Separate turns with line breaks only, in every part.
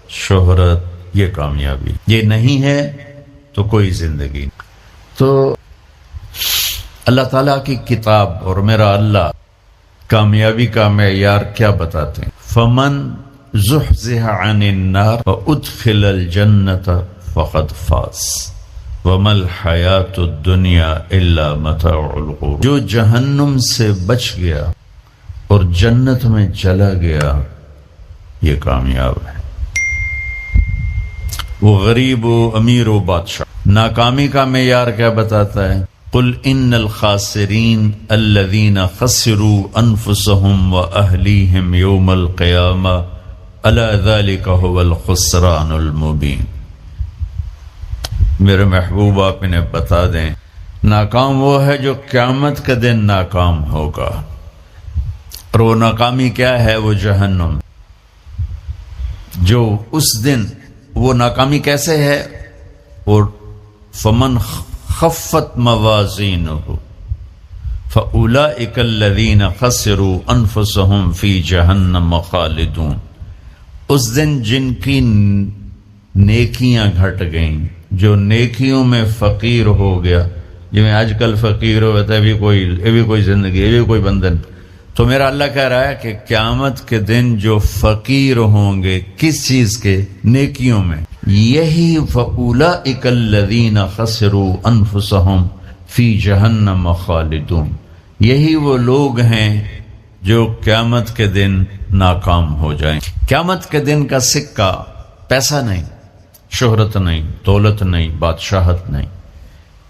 شہرت، یہ کامیابی، یہ نہیں ہے تو کوئی زندگی نہیں۔ تو اللہ تعالیٰ کی کتاب اور میرا اللہ کامیابی کا معیار کیا بتاتے ہیں؟ فمن زحزح عن النار وادخل الجنۃ فقد فاز وما الحیاۃ الدنیا الا متاع الغرور۔ جو جہنم سے بچ گیا اور جنت میں چلا گیا یہ کامیاب ہے۔ وہ غریب و امیر و بادشاہ، ناکامی کا معیار کیا بتاتا ہے؟ قل ان الخاسرین الذین خسروا انفسهم واہلیہم یوم القیامہ الا ذلک هو الخسران المبین۔ میرے محبوب آپ انہیں بتا دیں، ناکام وہ ہے جو قیامت کے دن ناکام ہوگا، اور وہ ناکامی کیا ہے؟ وہ جہنم۔ جو اس دن وہ ناکامی کیسے ہے؟ اور فمن خفت موازینہ فاولئک الذین خسروا انفسهم فی جہنم خالدون۔ اس دن جن کی نیکیاں گھٹ گئیں، جو نیکیوں میں فقیر ہو گیا، جو میں آج کل فقیر ہو گیا، یہ بھی کوئی زندگی، یہ بھی کوئی بندن۔ تو میرا اللہ کہہ رہا ہے کہ قیامت کے دن جو فقیر ہوں گے کس چیز کے؟ نیکیوں میں۔ یہی فَأُولَئِكَ الَّذِينَ خَسِرُوا أَنفُسَهُمْ فِي جَهَنَّمَ خَالِدُونَ۔ یہی وہ لوگ ہیں جو قیامت کے دن ناکام ہو جائیں۔ قیامت کے دن کا سکہ پیسہ نہیں، شہرت نہیں، دولت نہیں، بادشاہت نہیں۔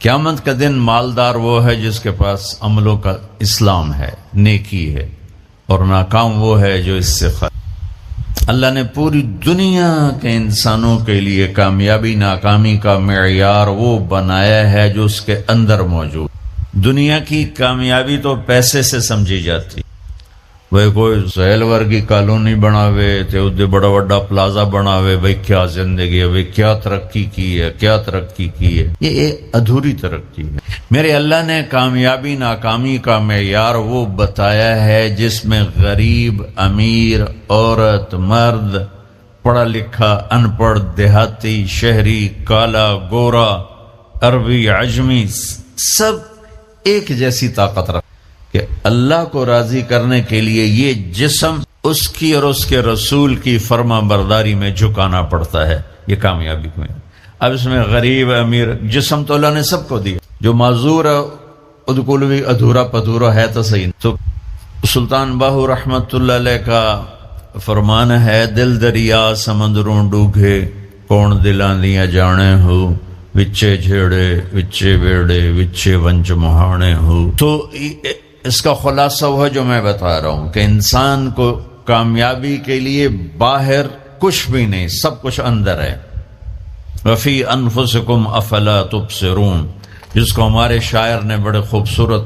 قیامت کا دن مالدار وہ ہے جس کے پاس عملوں کا اسلام ہے، نیکی ہے، اور ناکام وہ ہے جو اس سے اللہ نے پوری دنیا کے انسانوں کے لیے کامیابی ناکامی کا معیار وہ بنایا ہے جو اس کے اندر موجود۔ دنیا کی کامیابی تو پیسے سے سمجھی جاتی، وہ کوئی سہیل ورگی کالونی بناوے تے ادھے بڑا بڑا پلازا بناوے، بھائی کیا زندگی ہے، بھائی کیا ترقی کی ہے، کیا ترقی کی ہے۔ یہ ادھوری ترقی ہے۔ میرے اللہ نے کامیابی ناکامی کا معیار وہ بتایا ہے جس میں غریب، امیر، عورت، مرد، پڑھا لکھا، ان پڑھ، دیہاتی، شہری، کالا، گورا، عربی، عجمی، سب ایک جیسی طاقت رکھتے کہ اللہ کو راضی کرنے کے لیے یہ جسم اس کی اور اس کے رسول کی فرما برداری میں جھکانا پڑتا ہے۔ یہ کامیابی میں اب اس میں غریب، امیر، جسم تو اللہ نے سب کو دیا، جو معذور ہے ادکول بھی ادھورا پدھورا ہے تو صحیح۔ تو سلطان باہو رحمت اللہ علیہ کا فرمان ہے، دل دریا سمندروں ڈوگے، کون دلاں دیا جانے ہو، وچے جھیڑے وچے بیڑے وچے ونج مہانے ہو۔ تو اس کا خلاصہ وہ ہے جو میں بتا رہا ہوں کہ انسان کو کامیابی کے لیے باہر کچھ بھی نہیں، سب کچھ اندر ہے۔ وفی انفسکم افلا تبصرون، جس کو ہمارے شاعر نے بڑے خوبصورت،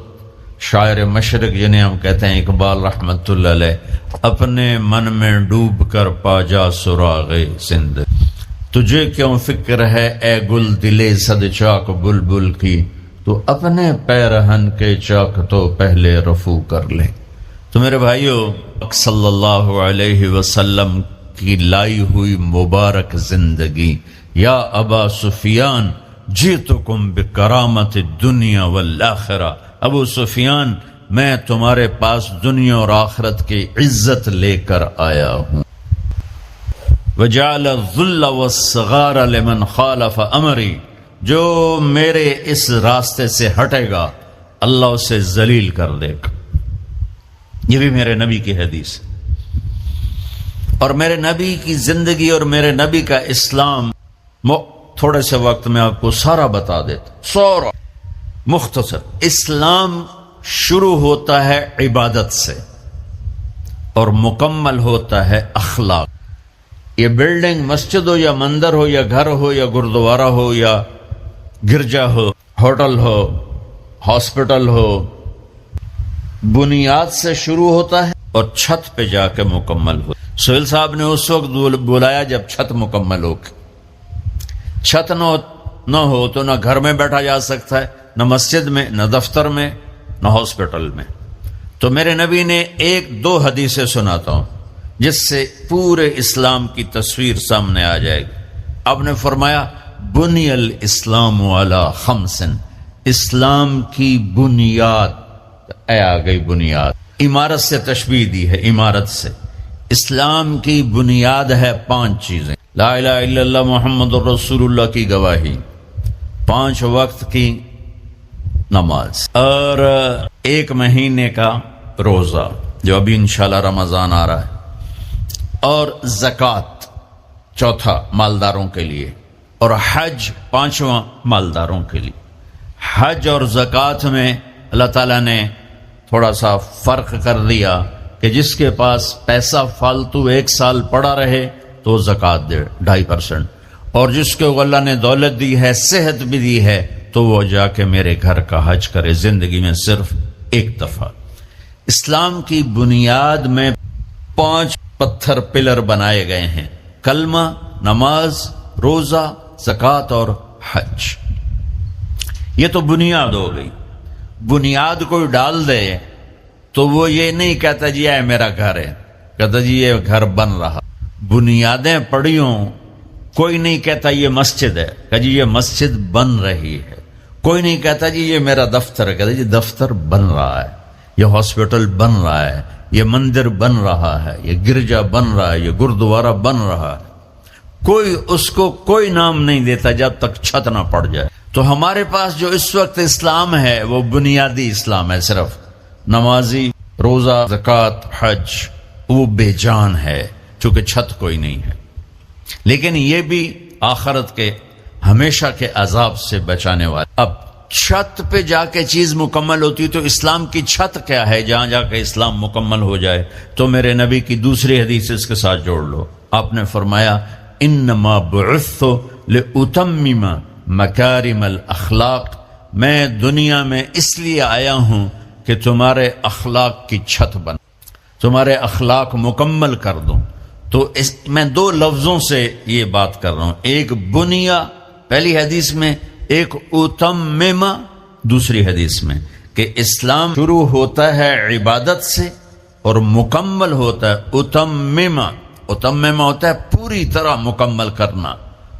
شاعر مشرق جنہیں ہم کہتے ہیں اقبال رحمت اللہ علیہ، اپنے من میں ڈوب کر پا جا سراغ زندگی، تجھے کیوں فکر ہے اے گل دلے صد چاک بلبل کی، تو اپنے پیرہن کے چاک تو پہلے رفو کر لے۔ تو میرے بھائیو، صلی اللہ علیہ وسلم کی لائی ہوئی مبارک زندگی، یا ابا سفیان جئتکم بکرامت الدنیا والآخرہ، ابو سفیان میں تمہارے پاس دنیا اور آخرت کی عزت لے کر آیا ہوں۔ وجعل الذل والصغار لمن خالف امری، جو میرے اس راستے سے ہٹے گا اللہ اسے ذلیل کر دے گا۔ یہ بھی میرے نبی کی حدیث ہے، اور میرے نبی کی زندگی اور میرے نبی کا اسلام تھوڑے سے وقت میں آپ کو سارا بتا دیتا، سارا مختصر۔ اسلام شروع ہوتا ہے عبادت سے اور مکمل ہوتا ہے اخلاق۔ یہ بلڈنگ مسجد ہو یا مندر ہو یا گھر ہو یا گردوارہ ہو یا گرجا ہو، ہوٹل ہو، ہاسپٹل ہو، بنیاد سے شروع ہوتا ہے اور چھت پہ جا کے مکمل ہو۔ سہیل صاحب نے اس وقت بلایا جب چھت مکمل ہو۔ چھت نہ ہو تو نہ گھر میں بیٹھا جا سکتا ہے، نہ مسجد میں، نہ دفتر میں، نہ ہاسپٹل میں۔ تو میرے نبی نے ایک دو حدیثیں سناتا ہوں۔ جس سے پورے اسلام کی تصویر سامنے آ جائے گی۔ آپ نے فرمایا بنی الاسلام علی خمس، اسلام کی بنیاد، آ گئی بنیاد، عمارت سے تشبیہ دی ہے، عمارت سے۔ اسلام کی بنیاد ہے 5 چیزیں، لا الہ الا اللہ محمد الرسول اللہ کی گواہی، 5 وقت کی نماز، اور 1 مہینے کا روزہ جو ابھی انشاءاللہ رمضان آ رہا ہے، اور زکوٰۃ 4 مالداروں کے لیے، اور حج 5واں مالداروں کے لیے۔ حج اور زکوٰۃ میں اللہ تعالیٰ نے تھوڑا سا فرق کر دیا کہ جس کے پاس پیسہ فالتو 1 سال پڑا رہے تو زکوٰۃ دے 2.5%، اور جس کو اللہ نے دولت دی ہے، صحت بھی دی ہے، تو وہ جا کے میرے گھر کا حج کرے زندگی میں صرف 1 دفعہ۔ اسلام کی بنیاد میں 5 پتھر پلر بنائے گئے ہیں، کلمہ، نماز، روزہ، زکوٰۃ اور حج۔ یہ تو بنیاد ہو گئی۔ بنیاد کوئی ڈال دے تو وہ یہ نہیں کہتا جی اے میرا گھر ہے، کہتا جی یہ گھر بن رہا۔ بنیادیں پڑی ہوں، کوئی نہیں کہتا یہ مسجد ہے، کہ جی یہ مسجد بن رہی ہے۔ کوئی نہیں کہتا جی یہ میرا دفتر ہے، کہتا جی دفتر بن رہا ہے، یہ ہاسپٹل بن رہا ہے، یہ مندر بن رہا ہے، یہ گرجا بن رہا ہے، یہ گردوارہ بن رہا ہے۔ کوئی اس کو کوئی نام نہیں دیتا جب تک چھت نہ پڑ جائے۔ تو ہمارے پاس جو اس وقت اسلام ہے وہ بنیادی اسلام ہے، صرف نمازی، روزہ، زکوٰۃ، حج، وہ بے جان ہے چونکہ چھت کوئی نہیں ہے۔ لیکن یہ بھی آخرت کے ہمیشہ کے عذاب سے بچانے والا۔ اب چھت پہ جا کے چیز مکمل ہوتی تو اسلام کی چھت کیا ہے جہاں جا کے اسلام مکمل ہو جائے؟ تو میرے نبی کی دوسری حدیث اس کے ساتھ جوڑ لو۔ آپ نے فرمایا انما بعثت لأتمم مکارم الاخلاق، میں دنیا میں اس لیے آیا ہوں کہ تمہارے اخلاق کی چھت بن، تمہارے اخلاق مکمل کر دوں۔ تو میں 2 لفظوں سے یہ بات کر رہا ہوں، ایک بنیا پہلی حدیث میں، ایک اتمم دوسری حدیث میں، کہ اسلام شروع ہوتا ہے عبادت سے اور مکمل ہوتا ہے اتمم۔ اتمم ہوتا ہے پوری طرح مکمل کرنا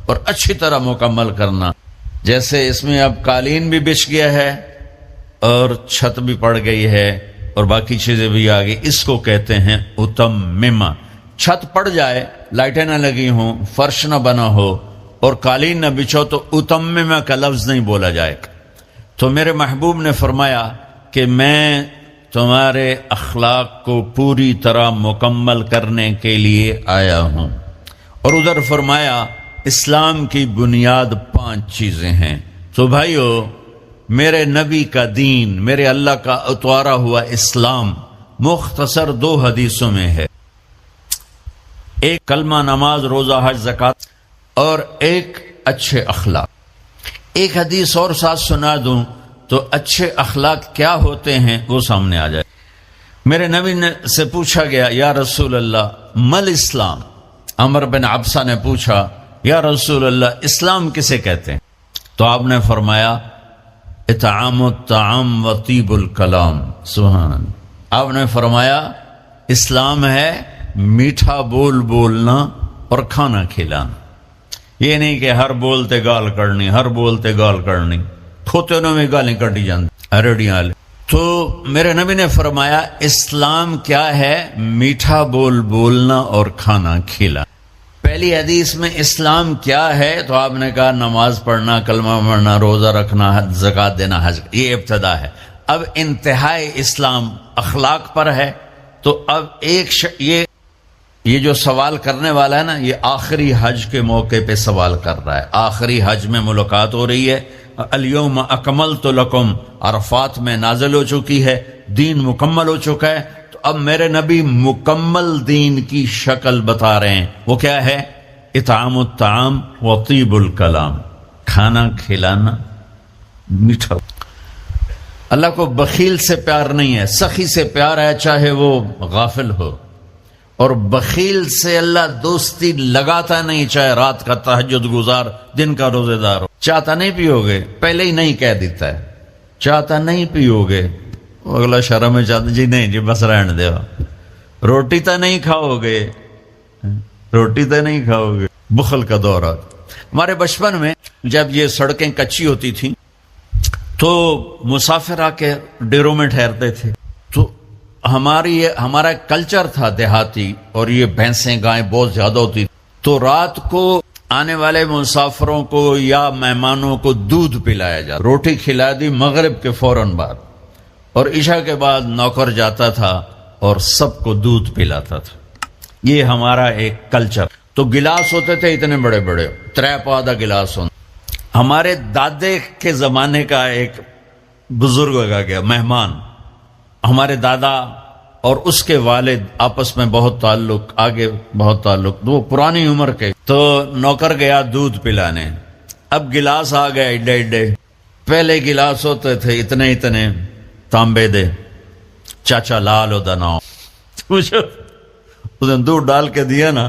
اور اچھی طرح مکمل کرنا۔ جیسے اس میں اب قالین بھی بچھ گیا ہے اور چھت بھی پڑ گئی ہے اور باقی چیزیں بھی آ گئی، اس کو کہتے ہیں اتمم۔ چھت پڑ جائے، لائٹیں نہ لگی ہوں، فرش نہ بنا ہو اور قالین نہ بچھو تو اتمم کا لفظ نہیں بولا جائے گا۔ تو میرے محبوب نے فرمایا کہ میں تمہارے اخلاق کو پوری طرح مکمل کرنے کے لیے آیا ہوں۔ اور ادھر فرمایا اسلام کی بنیاد 5 چیزیں ہیں۔ تو بھائیو، میرے نبی کا دین، میرے اللہ کا اتوارا ہوا اسلام مختصر 2 حدیثوں میں ہے، ایک کلمہ، نماز، روزہ، حج، زکوٰۃ، اور ایک اچھے اخلاق۔ ایک حدیث اور ساتھ سنا دوں تو اچھے اخلاق کیا ہوتے ہیں وہ سامنے آ جائے۔ میرے نبی سے پوچھا گیا یا رسول اللہ مل اسلام؟ عمر بن عبسہ نے پوچھا یا رسول اللہ اسلام کسے کہتے ہیں؟ تو آپ نے فرمایا اطعام الطعام و طیب الکلام۔ سبحان۔ آپ نے فرمایا اسلام ہے میٹھا بول بولنا اور کھانا کھلانا۔ یہ نہیں کہ ہر بولتے گال کرنی، ہر بولتے گال کرنی، کھوتے انہوں میں گالیں کٹی جاندی ریڈیاں والے۔ تو میرے نبی نے فرمایا اسلام کیا ہے؟ میٹھا بول بولنا اور کھانا کھلانا۔ پہلی حدیث میں اسلام کیا ہے تو آپ نے کہا نماز پڑھنا، کلمہ پڑھنا، روزہ رکھنا، زکوٰۃ دینا، حج۔ یہ ابتدا ہے۔ اب انتہائی اسلام اخلاق پر ہے۔ تو اب یہ جو سوال کرنے والا ہے نا، یہ آخری حج کے موقع پہ سوال کر رہا ہے۔ آخری حج میں ملاقات ہو رہی ہے، الیوم اکملت لکم عرفات میں نازل ہو چکی ہے، دین مکمل ہو چکا ہے۔ تو اب میرے نبی مکمل دین کی شکل بتا رہے ہیں، وہ کیا ہے؟ اطعام الطعام و طیب الکلام، کھانا کھلانا، میٹھا۔ اللہ کو بخیل سے پیار نہیں ہے، سخی سے پیار ہے، چاہے وہ غافل ہو۔ اور بخیل سے اللہ دوستی لگاتا نہیں، چاہے رات کا تہجد گزار، دن کا روزے دار ہو۔ چاہتا نہیں پیو گے، پہلے ہی نہیں کہہ دیتا ہے، چاہتا نہیں پیو گے، اگلا شرم میں چاہتا جی نہیں جی بس رہن دے، روٹی تو نہیں کھاؤ گے، روٹی تو نہیں کھاؤ گے، بخل کا دور آ۔ ہمارے بچپن میں جب یہ سڑکیں کچی ہوتی تھیں تو مسافر آ کے ڈیروں میں ٹھہرتے تھے، تو ہمارا کلچر تھا دیہاتی، اور یہ بھینسیں گائیں بہت زیادہ ہوتی، تو رات کو آنے والے مسافروں کو یا مہمانوں کو دودھ پلایا جاتا، روٹی کھلا دی مغرب کے فوراً بعد، اور عشاء کے بعد نوکر جاتا تھا اور سب کو دودھ پلاتا تھا۔ یہ ہمارا ایک کلچر۔ تو گلاس ہوتے تھے اتنے بڑے بڑے، 3 گلاس ہوتے۔ ہمارے دادے کے زمانے کا ایک بزرگ آ گیا مہمان، ہمارے دادا اور اس کے والد آپس میں بہت تعلق، آگے بہت تعلق، وہ پرانی عمر کے، تو نوکر گیا دودھ پلانے، اب گلاس آ گئے ایڈے ایڈے، پہلے گلاس ہوتے تھے اتنے اتنے تانبے دے، چاچا لال دا نام، اس نے دودھ ڈال کے دیا نا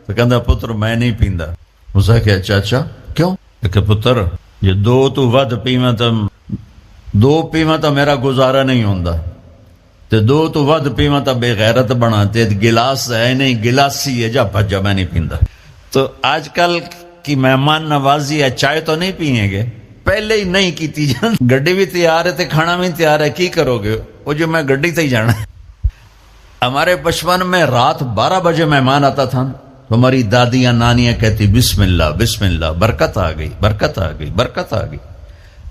تو کہندا پتر میں نہیں پیندا۔ اسے کہا چاچا کیوں؟ کہ پتر یہ 2 تو ود پیواں تو 2 پیواں تو میرا گزارا نہیں ہوندا، تے 2 تو ود پیواں تو بے غیرت بنا، تے گلاس ہے نہیں گلاسی ہے، جا بھجا میں نہیں پیندا۔ تو آج کل کی مہمان نوازی ہے، چائے تو نہیں پیئیں گے، پہلے ہی نہیں کیتی جان، گڈی بھی تیار ہے تے کھانا بھی تیار ہے، کی کرو گے؟ وہ جو میں گڈی تے ہی جانا ہے۔ ہمارے بچپن میں رات 12 بجے مہمان آتا تھا، تو ہماری دادیاں نانیاں کہتی بسم اللہ بسم اللہ، برکت آ گئی برکت آ گئی برکت آ گئی۔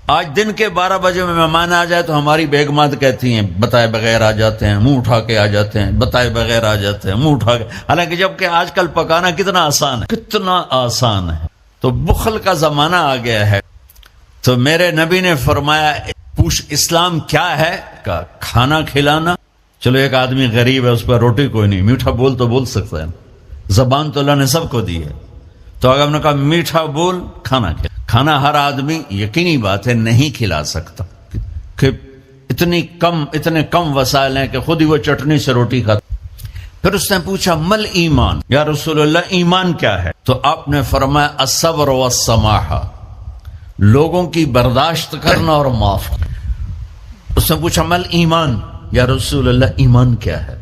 آج دن کے 12 بجے میں مہمان آ جائے تو ہماری بیگمات کہتی ہیں بتائے بغیر آ جاتے ہیں، منہ اٹھا کے آ جاتے ہیں، بتائے بغیر آ جاتے ہیں، منہ اٹھا کے، حالانکہ جب کہ آج کل پکانا کتنا آسان ہے، کتنا آسان ہے۔ تو بخل کا زمانہ آ گیا ہے۔ تو میرے نبی نے فرمایا پوچھ اسلام کیا ہے؟ کہ کھانا کھلانا۔ چلو ایک آدمی غریب ہے، اس پر روٹی کوئی نہیں، میٹھا بول تو بول سکتا ہے، زبان تو اللہ نے سب کو دی ہے، تو اگر ہم نے کہا میٹھا بول کھانا کھلا، کھانا ہر آدمی یقینی بات ہے نہیں کھلا سکتا، کہ اتنے کم وسائل ہیں کہ خود ہی وہ چٹنی سے روٹی کھاتا۔ پھر اس نے پوچھا مل ایمان، یا رسول اللہ ایمان کیا ہے؟ تو آپ نے فرمایا الصبر والسماحہ، لوگوں کی برداشت کرنا اور معاف کرنا۔ اس نے پوچھا مل ایمان، یا رسول اللہ ایمان کیا ہے؟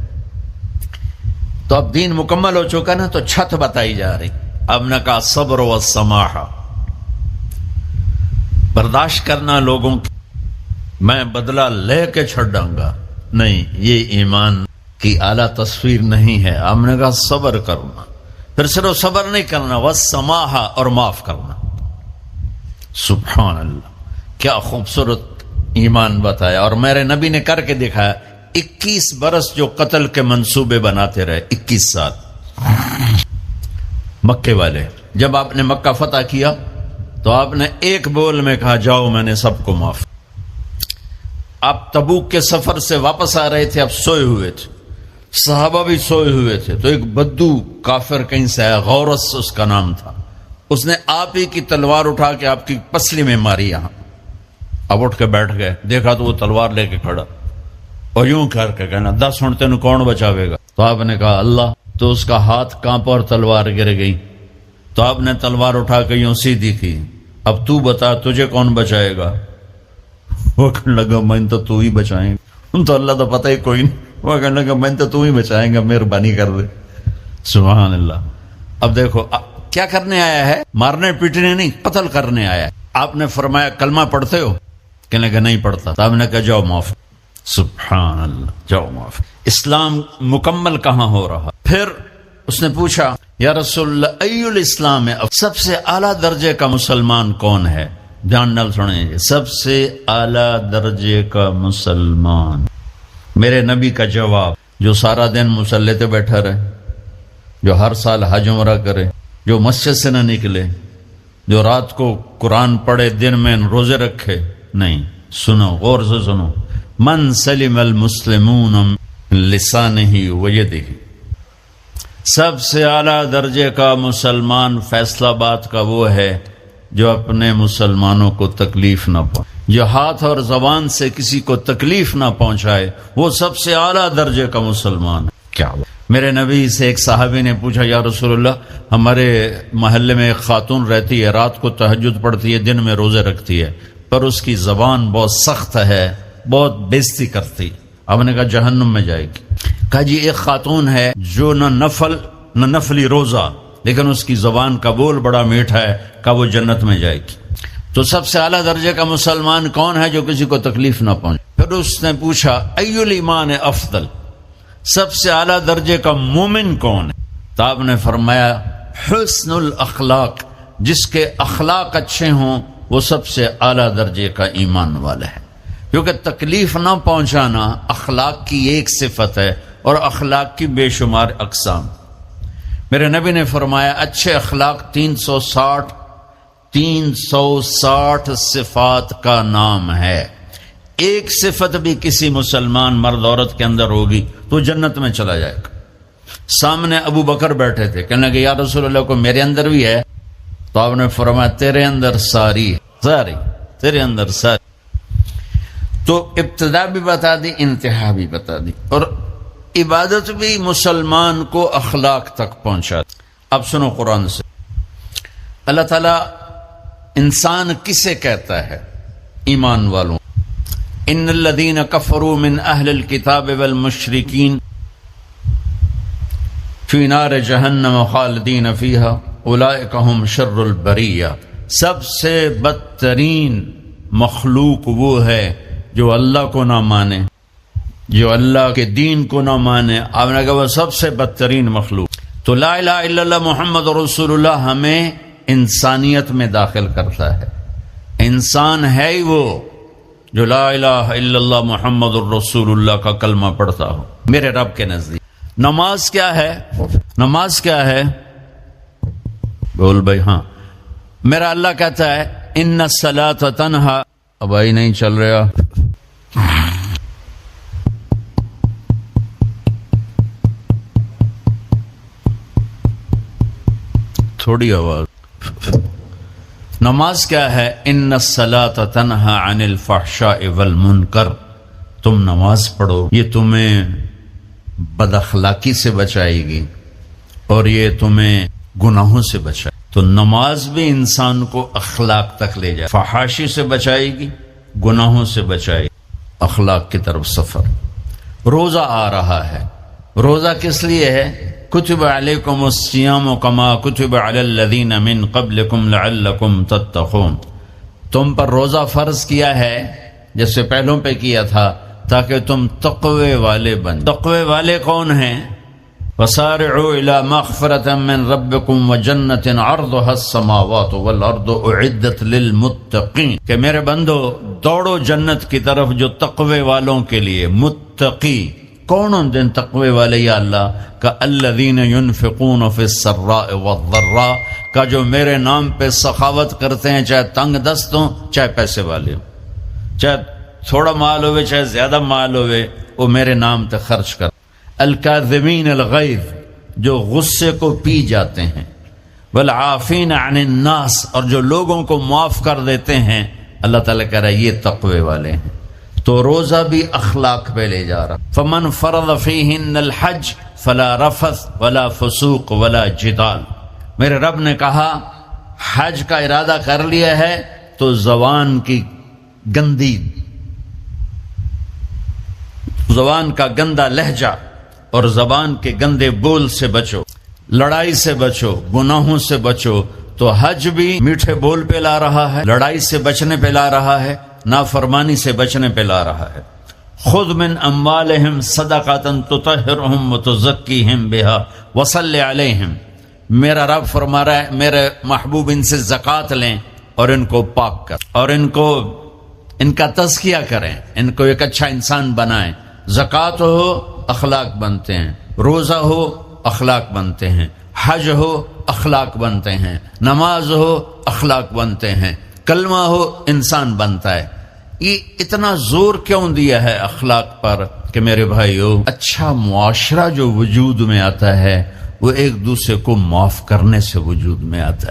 تو اب دین مکمل ہو چکا نا، تو چھت بتائی جا رہی۔ اب نے کہا صبر و سماحہ، برداشت کرنا لوگوں کی، میں بدلہ لے کے چھڑوں گا نہیں، یہ ایمان کی اعلیٰ تصویر نہیں ہے۔ اب نے کہا صبر کرنا، پھر صرف صبر نہیں کرنا، والسماحہ، اور معاف کرنا۔ سبحان اللہ، کیا خوبصورت ایمان بتایا۔ اور میرے نبی نے کر کے دکھایا۔ 21 برس جو قتل کے منصوبے بناتے رہے، 21 سال مکے والے، جب آپ نے مکہ فتح کیا تو آپ نے ایک بول میں کہا جاؤ میں نے سب کو معاف۔ آپ تبوک کے سفر سے واپس آ رہے تھے، آپ سوئے ہوئے تھے، صحابہ بھی سوئے ہوئے تھے، تو ایک بدو کافر کہیں سے آیا، غورس اس کا نام تھا، اس نے آپ ہی کی تلوار اٹھا کے آپ کی پسلی میں ماری یہاں۔ اب اٹھ کے بیٹھ گئے، دیکھا تو وہ تلوار لے کے کھڑا، اور یوں کر کے کہنا 10 ہن تینوں کون بچاوے گا؟ تو آپ نے کہا اللہ، تو اس کا ہاتھ کانپا اور تلوار گر گئی۔ تو آپ نے تلوار اٹھا کے یوں سیدھی کی، اب تو بتا تجھے کون بچائے گا؟ وہ کہنے لگا میں تو ہی بچائیں گا، تو اللہ تو پتہ ہی کوئی نہیں، وہ کہنے لگا میں تو ہی بچائیں گا، مہربانی کر دے۔ سبحان اللہ۔ اب دیکھو کیا کرنے آیا ہے، مارنے پیٹنے نہیں، قتل کرنے آیا ہے۔ آپ نے فرمایا کلمہ پڑھتے ہو؟ کہنے لگا نہیں پڑھتا۔ تو آپ نے کہا جاؤ معاف۔ سبحان اللہ، جاؤ معاف۔ اسلام مکمل کہاں ہو رہا؟ پھر اس نے پوچھا یا رسول اللہ ای الاسلام ہے، سب سے اعلیٰ درجے کا مسلمان کون ہے؟ دھیان نال سنیں، سب سے اعلیٰ درجے کا مسلمان، میرے نبی کا جواب، جو سارا دن مصلی پہ بیٹھا رہے، جو ہر سال حج عمرہ کرے، جو مسجد سے نہ نکلے، جو رات کو قرآن پڑھے، دن میں روزے رکھے۔ نہیں، سنو غور سے سنو، من سلم المسلمون لسانہ ویدہ، سب سے اعلیٰ درجے کا مسلمان فیصلہ بات کا وہ ہے جو اپنے مسلمانوں کو تکلیف نہ پہنچائے، جو ہاتھ اور زبان سے کسی کو تکلیف نہ پہنچائے، وہ سب سے اعلیٰ درجے کا مسلمان ہے۔ کیا میرے نبی سے ایک صحابی نے پوچھا یا رسول اللہ ہمارے محلے میں ایک خاتون رہتی ہے، رات کو تہجد پڑھتی ہے، دن میں روزے رکھتی ہے، پر اس کی زبان بہت سخت ہے، بہت بےزتی کرتی۔ ہم نے کہا جہنم میں جائے گی۔ کہا جی ایک خاتون ہے جو نہ نفلی روزہ لیکن اس کی زبان کا بول بڑا میٹھا ہے، کہا وہ جنت میں جائے گی۔ تو سب سے اعلیٰ درجے کا مسلمان کون ہے جو کسی کو تکلیف نہ پہنچے؟ پھر اس نے پوچھا ای الایمان افضل، سب سے اعلیٰ درجے کا مومن کون ہے؟ تو آپ نے فرمایا حسن الاخلاق، جس کے اخلاق اچھے ہوں وہ سب سے اعلیٰ درجے کا ایمان والا ہے، کیونکہ تکلیف نہ پہنچانا اخلاق کی ایک صفت ہے اور اخلاق کی بے شمار اقسام۔ میرے نبی نے فرمایا اچھے اخلاق 360 صفات کا نام ہے، ایک صفت بھی کسی مسلمان مرد عورت کے اندر ہوگی تو جنت میں چلا جائے گا۔ سامنے ابو بکر بیٹھے تھے، کہنے لگے یا رسول اللہ کو میرے اندر بھی ہے؟ تو آپ نے فرمایا تیرے اندر ساری تیرے اندر ساری۔ تو ابتدا بھی بتا دی، انتہا بھی بتا دی، اور عبادت بھی مسلمان کو اخلاق تک پہنچا دی۔ اب سنو قرآن سے، اللہ تعالیٰ انسان کسے کہتا ہے؟ ایمان والوں۔ ان الذین کفروا من اہل الکتاب والمشرکین فی نار جہنم خالدین فیہا اولئک ہم شر البریہ، سب سے بدترین مخلوق وہ ہے جو اللہ کو نہ مانے، جو اللہ کے دین کو نہ مانے۔ آپ نے کہا وہ سب سے بدترین مخلوق۔ تو لا الہ الا اللہ محمد رسول اللہ ہمیں انسانیت میں داخل کرتا ہے۔ انسان ہے ہی وہ جو لا الہ الا اللہ محمد الرسول اللہ کا کلمہ پڑھتا ہو میرے رب کے نزدیک۔ نماز کیا ہے؟ نماز کیا ہے؟ بول بھائی۔ ہاں، میرا اللہ کہتا ہے ان الصلاۃ تنہا، اب آئی نہیں چل رہا، تھوڑی آواز۔ نماز کیا ہے؟ ان الصلاۃ تنہا عن الفحشاء والمنکر، تم نماز پڑھو، یہ تمہیں بد اخلاقی سے بچائے گی اور یہ تمہیں گناہوں سے بچائے۔ تو نماز بھی انسان کو اخلاق تک لے جائے، فحاشی سے بچائے گی، گناہوں سے بچائے گی، اخلاق کی طرف سفر۔ روزہ آ رہا ہے، روزہ کس لیے ہے؟ کتب علیکم الصیام کما کتب علی الذین من قبلکم لعلکم تتقون، تم پر روزہ فرض کیا ہے جیسے پہلوں پہ کیا تھا تاکہ تم تقوی والے بن۔ تقوی والے کون ہیں؟ وسارعوا الی مغفرۃ من ربکم وجنۃ عرضها السماوات والارض اعدت للمتقین، کہ میرے بندو دوڑو جنت کی طرف جو تقوی والوں کے لیے۔ متقی کون ان دن تقوی والے یا اللہ کا؟ الذین ينفقون فی السراء والضراء، کا جو میرے نام پہ سخاوت کرتے ہیں، چاہے تنگ دست ہوں چاہے پیسے والے ہوں، چاہے تھوڑا مال ہوئے چاہے زیادہ مال ہوئے، وہ میرے نام پہ خرچ کر۔ الکاظمین الغیظ، جو غصے کو پی جاتے ہیں، والعافین عن الناس، اور جو لوگوں کو معاف کر دیتے ہیں، اللہ تعالیٰ کہہ رہا ہے یہ تقوی والے ہیں۔ تو روزہ بھی اخلاق پہ لے جا رہا۔ فمن فرض فیہن الحج فلا رفث ولا فسوق ولا جدال، میرے رب نے کہا حج کا ارادہ کر لیا ہے تو زبان کی گندی، زبان کا گندا لہجہ اور زبان کے گندے بول سے بچو، لڑائی سے بچو، گناہوں سے بچو۔ تو حج بھی میٹھے بول پہ لا رہا ہے، لڑائی سے بچنے پہ لا رہا ہے، نافرمانی سے بچنے پہ لا رہا ہے۔ خذ من اموالہم صدقۃ تطہرہم وتزکیہم بہا وصلی علیہم، میرا رب فرما رہا ہے میرے محبوب ان سے زکوٰۃ لیں اور ان کو پاک کر، اور ان کا تزکیہ کریں، ان کو ایک اچھا انسان بنائیں۔ زکوٰۃ ہو اخلاق بنتے ہیں، روزہ ہو اخلاق بنتے ہیں، حج ہو اخلاق بنتے ہیں، نماز ہو اخلاق بنتے ہیں، کلمہ ہو انسان بنتا ہے۔ یہ اتنا زور کیوں دیا ہے اخلاق پر کہ میرے بھائیو، اچھا معاشرہ جو وجود میں آتا ہے وہ ایک دوسرے کو معاف کرنے سے وجود میں آتا ہے۔